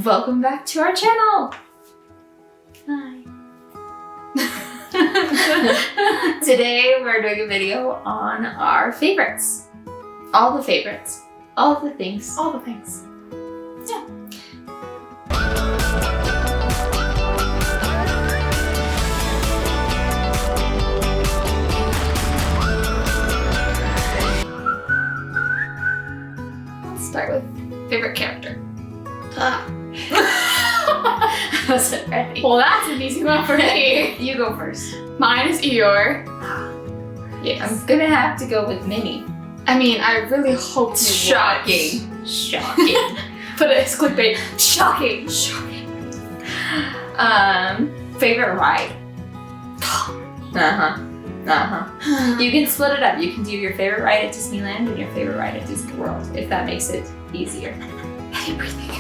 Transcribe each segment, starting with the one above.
Welcome back to our channel. Hi. Today we're doing a video on our favorites. All the favorites. All the things. All the things. Yeah. Let's start with favorite character. I wasn't ready. Well, that's an easy one for me. You go first. Mine is Eeyore. Yes. I'm gonna have to go with Minnie. I mean, I really hope you Shocking. Shocking. Put it as clickbait. Shocking. Shocking. Favorite ride. You can split it up. You can do your favorite ride at Disneyland and your favorite ride at Disney World, if that makes it easier. Everything.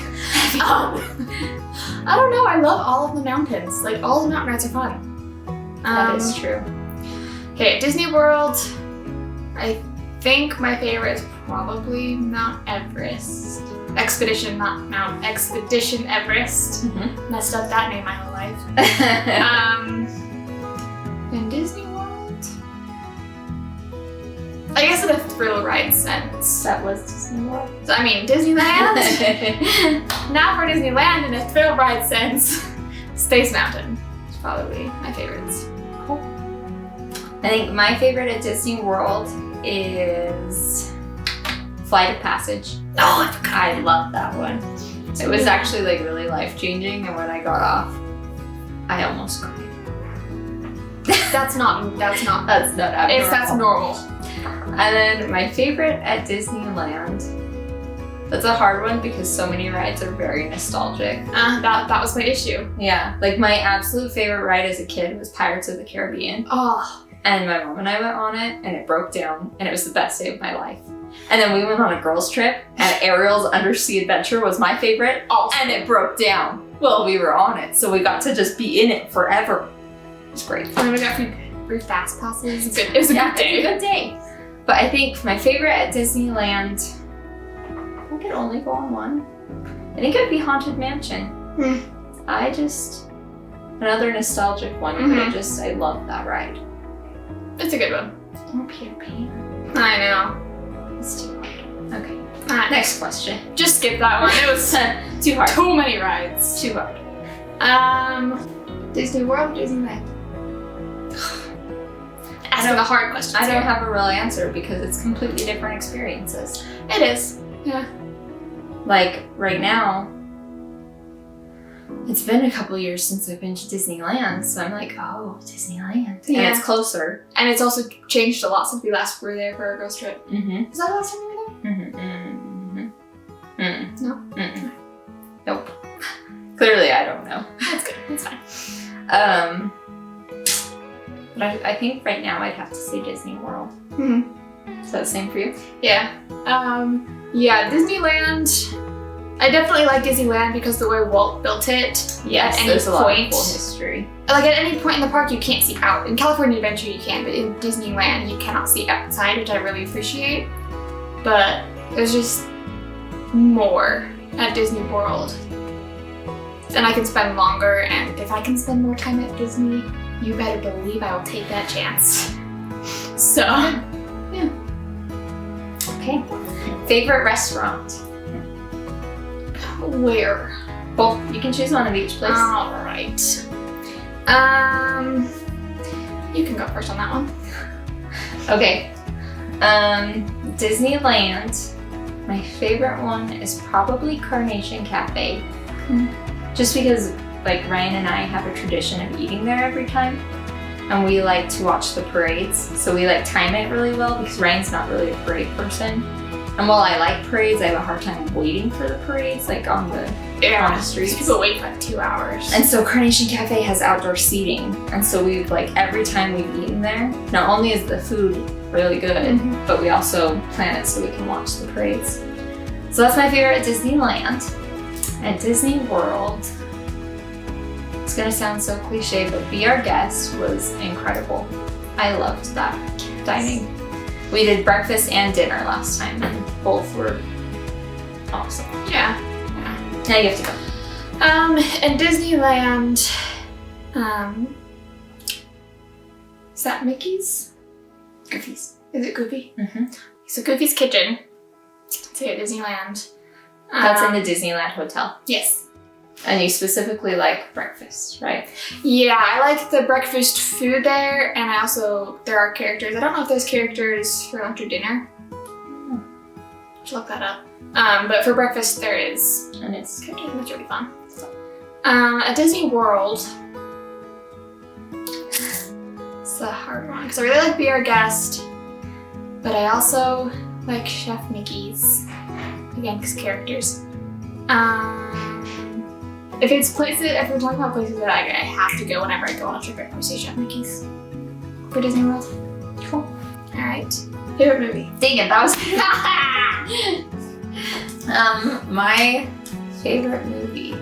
I don't know. I love all of the mountains. Like, all the mountain rides are fun. That is true. Okay, at Disney World, I think my favorite is probably Mount Everest. Expedition Everest. Mm-hmm. Messed up that name my whole life. In Disney World, I guess in a thrill ride sense. That was Disney World. So, I mean, Disneyland. Now for Disneyland in a thrill ride sense, Space Mountain is probably my favorites. Cool. I think my favorite at Disney World is Flight of Passage. Oh, I forgot. I love that one. It was actually like really life-changing, and when I got off, I almost cried. That's not abnormal. That's normal. And then my favorite at Disneyland, that's a hard one because so many rides are very nostalgic. That was my issue. Yeah, like my absolute favorite ride as a kid was Pirates of the Caribbean. Oh. And my mom and I went on it, and it broke down, and it was the best day of my life. And then we went on a girls' trip, and Ariel's Undersea Adventure was my favorite, and it broke down. Well, we were on it, so we got to just be in it forever. It was great. And then we got free fast passes. It was a good day. It was a good day. But I think my favorite at Disneyland, I could only go on one. I think it would be Haunted Mansion. Another nostalgic one, but I love that ride. It's a good one. Don't be a pain. I know. It's too hard. Okay. Next question. Just skip that one. It was too hard. Too many rides. Too hard. Disney World, Disneyland. Asking the hard questions. I don't have a real answer because it's completely different experiences. It is. Yeah. Like right now, it's been a couple years since I've been to Disneyland, so I'm like, oh, Disneyland. Yeah. And it's closer. And it's also changed a lot since we last were there for our girls' trip. Mm-hmm. Was that the last time we were there? No? Mm-mm. Nope. Clearly, I don't know. That's good. That's fine. But I think right now I'd have to say Disney World. Is that the same for you? Yeah. Yeah, Disneyland. I definitely like Disneyland because the way Walt built it. Yes, there's a lot of cool history. Like at any point in the park, you can't see out. In California Adventure, you can, but in Disneyland, you cannot see outside, which I really appreciate. But there's just more at Disney World. And I can spend longer, and if I can spend more time at Disney, you better believe I will take that chance. So, yeah. Okay. Favorite restaurant? Where? Well, you can choose one of each place. All right. You can go first on that one. Okay. Disneyland. My favorite one is probably Carnation Cafe. Just because like Ryan and I have a tradition of eating there every time, and we like to watch the parades, so we like time it really well because Ryan's not really a parade person. And while I like parades, I have a hard time waiting for the parades, like on the streets. People wait for like 2 hours. And so Carnation Cafe has outdoor seating, and so we've like every time we've eaten there, not only is the food really good, but we also plan it so we can watch the parades. So that's my favorite at Disneyland. At Disney World, it's gonna sound so cliche, but Be Our Guest was incredible. I loved that dining. We did breakfast and dinner last time, and both were awesome. Yeah. Now you have to go. In Disneyland, is that Mickey's? Goofy's. Is it Goofy? Mm-hmm. So Goofy's Kitchen. So at Disneyland. That's in the Disneyland Hotel. Yes. And you specifically like breakfast, right? Yeah, I like the breakfast food there, and there are characters. I don't know if there's characters for lunch or dinner. Should look that up. But for breakfast there is. And it's It's really fun. At Disney World, it's a hard one because I really like Be Our Guest, but I also like Chef Mickey's. Again, because characters. If we're talking about places that I have to go whenever I go on a trip, I'd probably say Chef Mickey's for Disney World. Cool. All right. Favorite movie? Dang it, that was. My favorite movie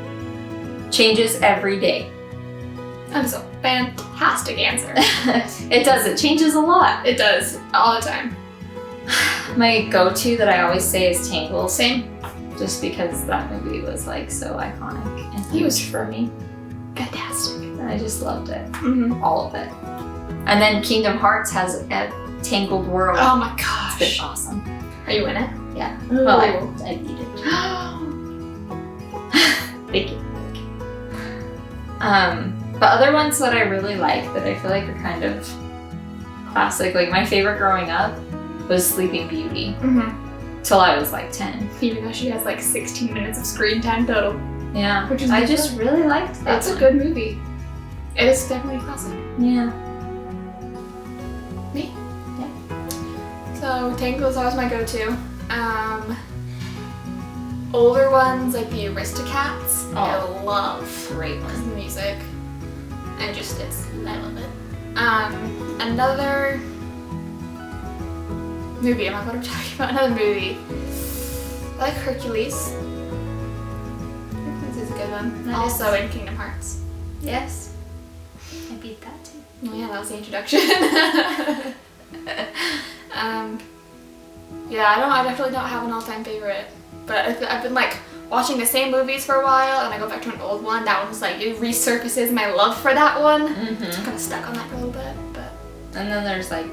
changes every day. That is a fantastic answer. It does. It changes a lot. It does all the time. My go-to that I always say is Tangled. Same. Just because that movie was like so iconic and huge for me. Fantastic. I just loved it. Mm-hmm. All of it. And then Kingdom Hearts has a Tangled World. Oh my It's gosh. been awesome. Are you in it? Yeah. Ooh. Well, I beat it. Thank you. But other ones that I really like that I feel like are kind of classic, like my favorite growing up was Sleeping Beauty. Mm-hmm. Till I was like 10. Even though she has like 16 minutes of screen time total. Yeah. Which is I good. just really liked that. It's a one. good movie. It is definitely a classic. Yeah. Me? Yeah. So Tangled is always my go-to. Older ones like the Aristocats. I love Great the one. music. And just I love it. Another movie, I'm not what I'm talking about. Another movie. I like Hercules. Hercules is a good one. That Also is. in Kingdom Hearts. Yes. I beat that too. Oh yeah, that was the introduction. Yeah, I definitely don't have an all-time favorite, but I've been like watching the same movies for a while, and I go back to an old one. That one was like it resurfaces my love for that one. Mm-hmm. I'm kind of stuck on that for a little bit, but And then there's like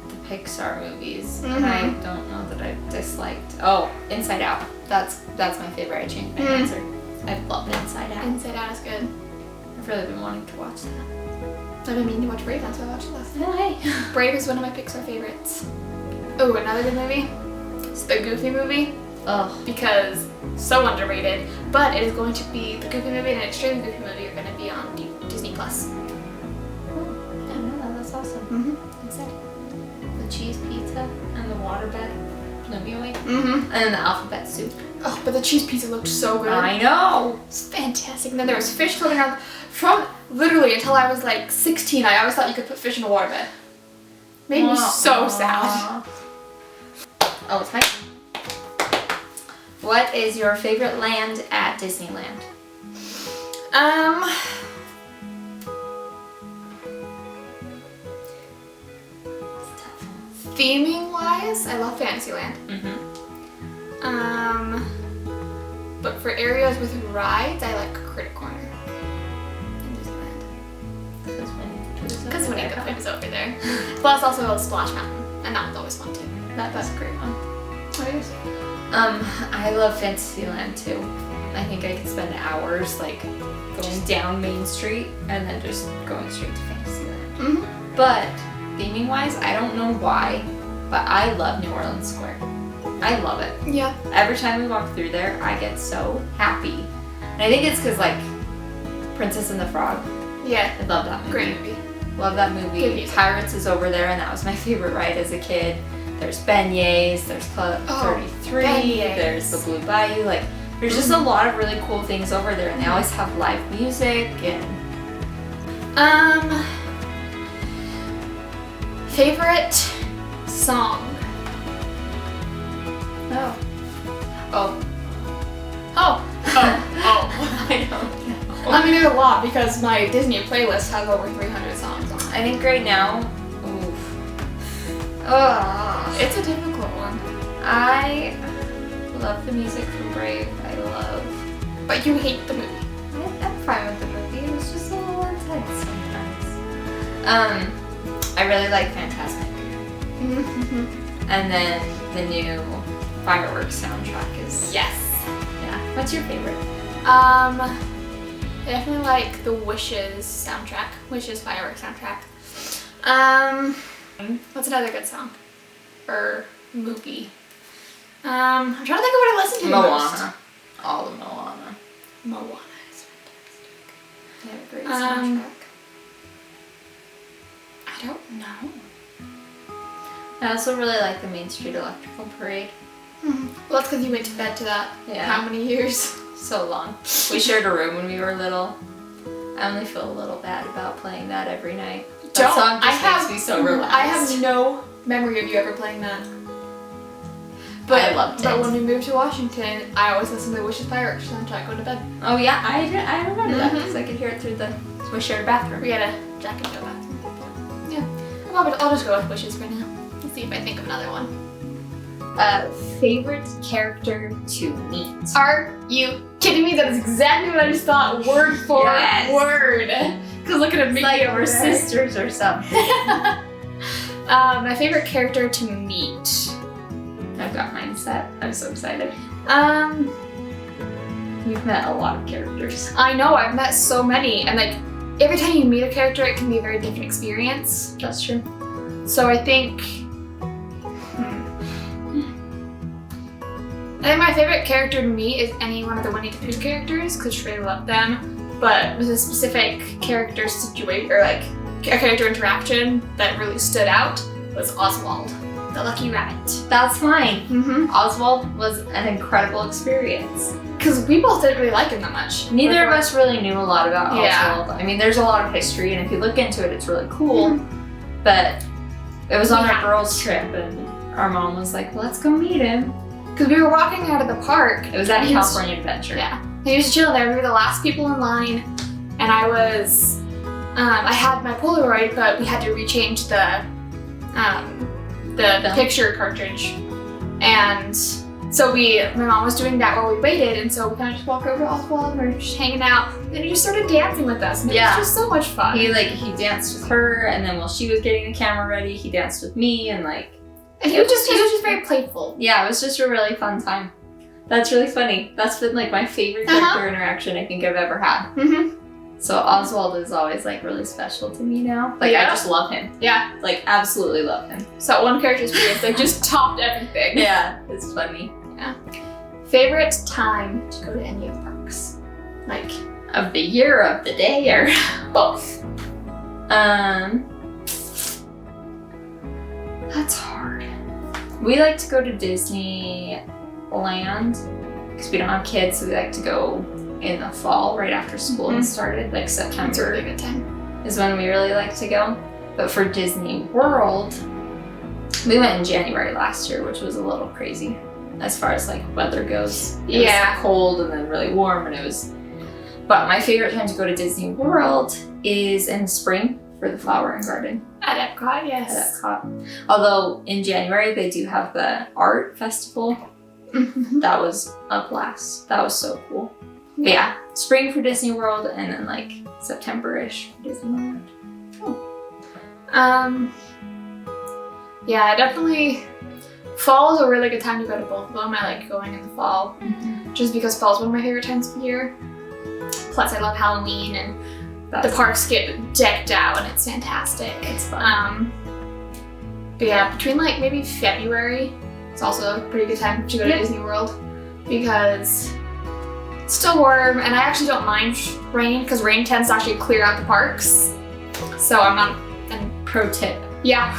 the Pixar movies, Mhm. and I don't know that I've disliked. Oh, Inside Out. That's my favorite. I changed my answer. I love Inside Out. Inside Out is good. I've really been wanting to watch that. I've been meaning to watch Brave, that's why I watched it last night. Oh, hey. Brave is one of my Pixar favorites. Oh, another good movie. It's the Goofy movie. Ugh. Because so underrated, but it is going to be the Goofy movie and an extremely Goofy movie are going to be on Disney Plus. I know that. That's awesome. Mm-hmm. Excited. The cheese pizza and the waterbed. No, you wait. Mm-hmm. And then the alphabet soup. Oh, but the cheese pizza looked so good. I know. It's fantastic. And then there was fish floating around from literally until I was like 16. I always thought you could put fish in a waterbed. Made me so sad. Oh, it's my. What is your favorite land at Disneyland? Theming wise, I love Fantasyland. Mm-hmm. But for areas with rides, I like Critter Corner in Disneyland. Because Winnie the Pooh is over there. Plus also Splash Mountain, and that one's always fun too. That's a great one. What is? I love Fantasyland too. I think I could spend hours like going down Main Street and then just going straight to Fantasyland. Mm-hmm. But theming wise, I don't know why, but I love New Orleans Square. I love it. Yeah. Every time we walk through there, I get so happy. And I think it's because like Princess and the Frog. Yeah. I love that movie. Great movie. Love that Good movie. music. Pirates is over there, and that was my favorite ride as a kid. There's beignets, there's Club 33, beignets. there's the Blue Bayou. Like, there's just a lot of really cool things over there, and they always have live music and. Favorite song. Oh. Oh. I don't know. I mean, there's a lot because my Disney playlist has over 300 songs on it. I think right now, oof. It's a difficult one. I love the music from Brave. I love. But you hate the movie. I fine with the movie. It was just a little intense sometimes. I really like Fantastic. And then the new fireworks soundtrack is Yes. yeah. What's your favorite? I definitely like the Wishes soundtrack. Wishes fireworks soundtrack. What's another good song? Or movie? I'm trying to think of what I listened to the most. Moana. All of Moana. Moana is fantastic. They have a great soundtrack. I don't know. I also really like the Main Street Electrical Parade. Well, that's because you went to bed to that. Yeah. How many years? So long. We shared a room when we were little. I only feel a little bad about playing that every night. That song just makes me so relaxed. I have no memory of you ever playing that. I loved it. But when we moved to Washington, I always listened to the Wishes fireworks soundtrack going to bed. Oh yeah, I remember that because I could hear it through we shared bathroom. We had a Jack and Jill bathroom. Yeah. I'll just go with Wishes for now. Let's see if I think of another one. Favorite character to meet? Are you kidding me? That is exactly what I just thought, word for word. Because look at It's like we're sisters or something. My favorite character to meet. I've got mine set. I'm so excited. You've met a lot of characters. I know, I've met so many, and like every time you meet a character, it can be a very different experience. That's true. So I think my favorite character to meet is any one of the Winnie the Pooh characters because I really love them. But with a specific character situation or like a character interaction that really stood out was Oswald, the Lucky Rabbit. That's mine. Oswald was an incredible experience. Because we both didn't really like him that much. Neither of us really knew a lot about Yeah. Oswald. I mean, there's a lot of history, and if you look into it, it's really cool. But it was on our girls' trip, and our mom was like, let's go meet him. Because we were walking out of the park. It was at California Adventure. Yeah. He was chilling there. We were the last people in line, and I was, I had my Polaroid, but we had to rechange the picture cartridge, and so my mom was doing that while we waited, and so we kind of just walked over to Oswald, and we were just hanging out, and he just started dancing with us, and it was just so much fun. He danced with her, and then while she was getting the camera ready, he danced with me, and he was just very playful. Yeah, it was just a really fun time. That's really funny. That's been like my favorite character interaction I think I've ever had. So Oswald is always like really special to me now. I just love him. Yeah. Like absolutely love him. So one character experience just topped everything. Yeah, it's funny. Yeah. Favorite time to go to any of the parks? Like of the year, of the day, or both? That's hard. We like to go to Disneyland because we don't have kids, so we like to go in the fall right after school has started, like September. It's a really good time. Is when we really like to go. But for Disney World, we went in January last year, which was a little crazy as far as like weather goes. It was cold and then really warm, and it was. But my favorite time to go to Disney World is in the spring for the Flower and Garden. At Epcot, yes. At Epcot. Although in January they do have the art festival. That was a blast. That was so cool. But yeah, spring for Disney World, and then like September-ish for Disneyland. Yeah, definitely. Fall is a really good time to go to both of them. I like going in the fall, just because fall is one of my favorite times of the year. Plus, I love Halloween, and the parks get decked out, and it's fantastic. It's fun. But yeah, between like maybe February, it's also a pretty good time to go to Disney World because it's still warm, and I actually don't mind rain because rain tends to actually clear out the parks. So I'm not. And pro tip. Yeah.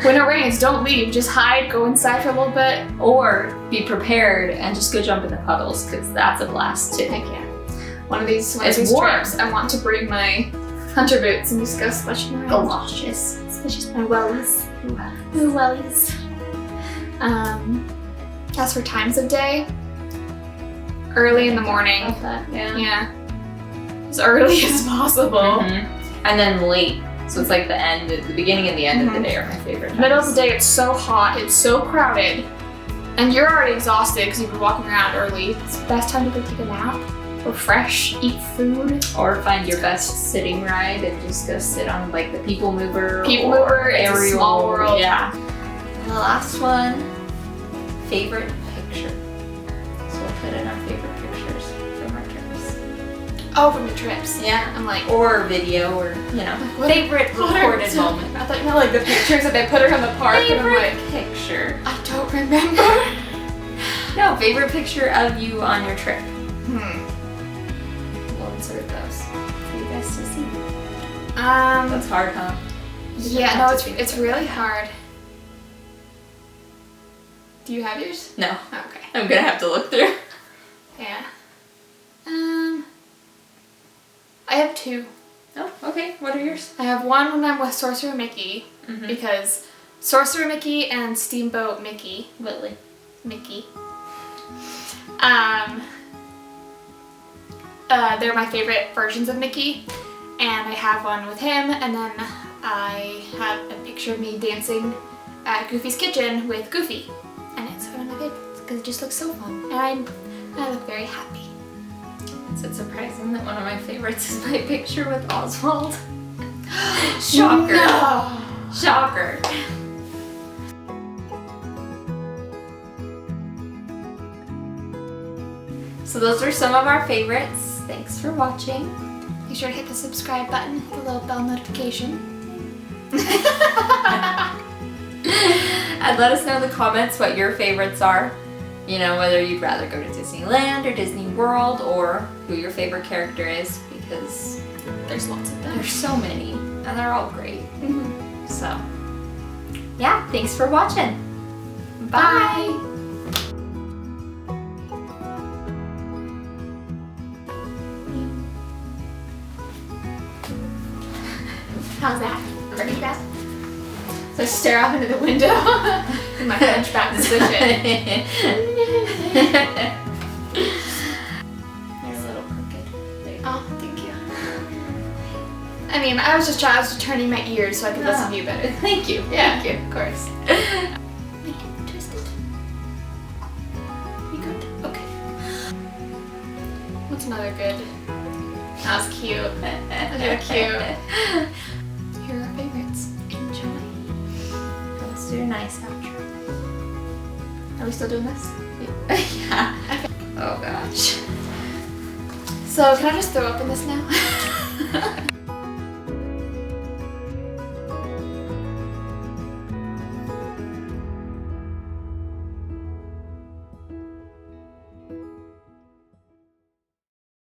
When it rains, don't leave. Just hide, go inside for a little bit. Or be prepared and just go jump in the puddles, because that's a blast too. Heck yeah. One of these warm. trips, I want to bring my hunter boots and just go splashing around. Galoshes. Splash my wellies. My wellies. As for times of day, early in the morning. Yeah. As early as possible. And then late. So it's like the beginning and the end of the day are my favorite times. Middle of the day, it's so hot, it's so crowded, and you're already exhausted because you've been walking around early. It's the best time to go take a nap. refresh, eat food. Or find your best sitting ride and just go sit on like the people mover. People or mover, it's a aerial. small world. Yeah. And the last one, favorite picture. So we'll put in our favorite pictures from our trips. Oh, from the trips. Yeah. I'm like, Or video, or favorite recorded moment. I thought you meant like the pictures that they put her in the park, and I'm Favorite like, picture. I don't remember. No, favorite picture of you on your trip. Hmm. We'll insert those for you guys to see. Um. That's hard, huh? Yeah. No, it's really hard. Do you have yours? No. Okay. I'm gonna have to look through. Yeah. I have two. Oh, okay. What are yours? I have one when I'm with Sorcerer Mickey, Mm-hmm. because Sorcerer Mickey and Steamboat Mickey, Mickey. They're my favorite versions of Mickey, and I have one with him, and then I have a picture of me dancing at Goofy's kitchen with Goofy, and it's one of my favorites because it just looks so fun, and I look very happy. Is it surprising that one of my favorites is my picture with Oswald? Shocker. No. Shocker. So those are some of our favorites. Thanks for watching. Be sure to hit the subscribe button, hit the little bell notification. And let us know in the comments what your favorites are. You know, whether you'd rather go to Disneyland or Disney World, or who your favorite character is, because There's lots of them. there's so many and they're all great. Mm-hmm. So, yeah, thanks for watching. Bye. How's that? Pretty bad. So I stare out into the window in my hunchback position. You're a little crooked. There you go. Oh, thank you. I mean, I was just turning my ears so I could listen to you better. Thank you. Yeah, Thank you. of course. Make it twisted. You good? Okay. What's another good? That was cute. They're cute. Here are our favorites. Enjoy. Let's do a nice outro. Are we still doing this? Yeah. Oh gosh. So can I just throw up in this now?